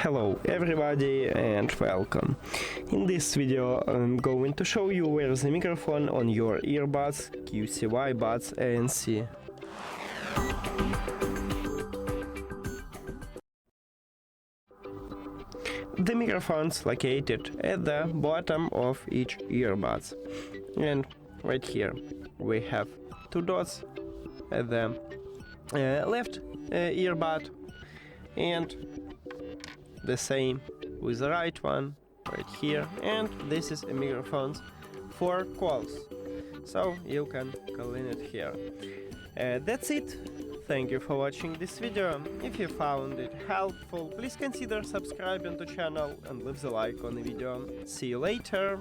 Hello everybody and welcome. In this video I'm going to show you where the microphone on your earbuds QCY Buds ANC. The microphone's located at the bottom of each earbuds, and right here we have two dots at the left earbud, and the same with the right one right here, and this is a microphone for calls, so you can call in it here. That's it. Thank you for watching this video. If you found it helpful, please consider subscribing to the channel and leave the like on the video. See you later.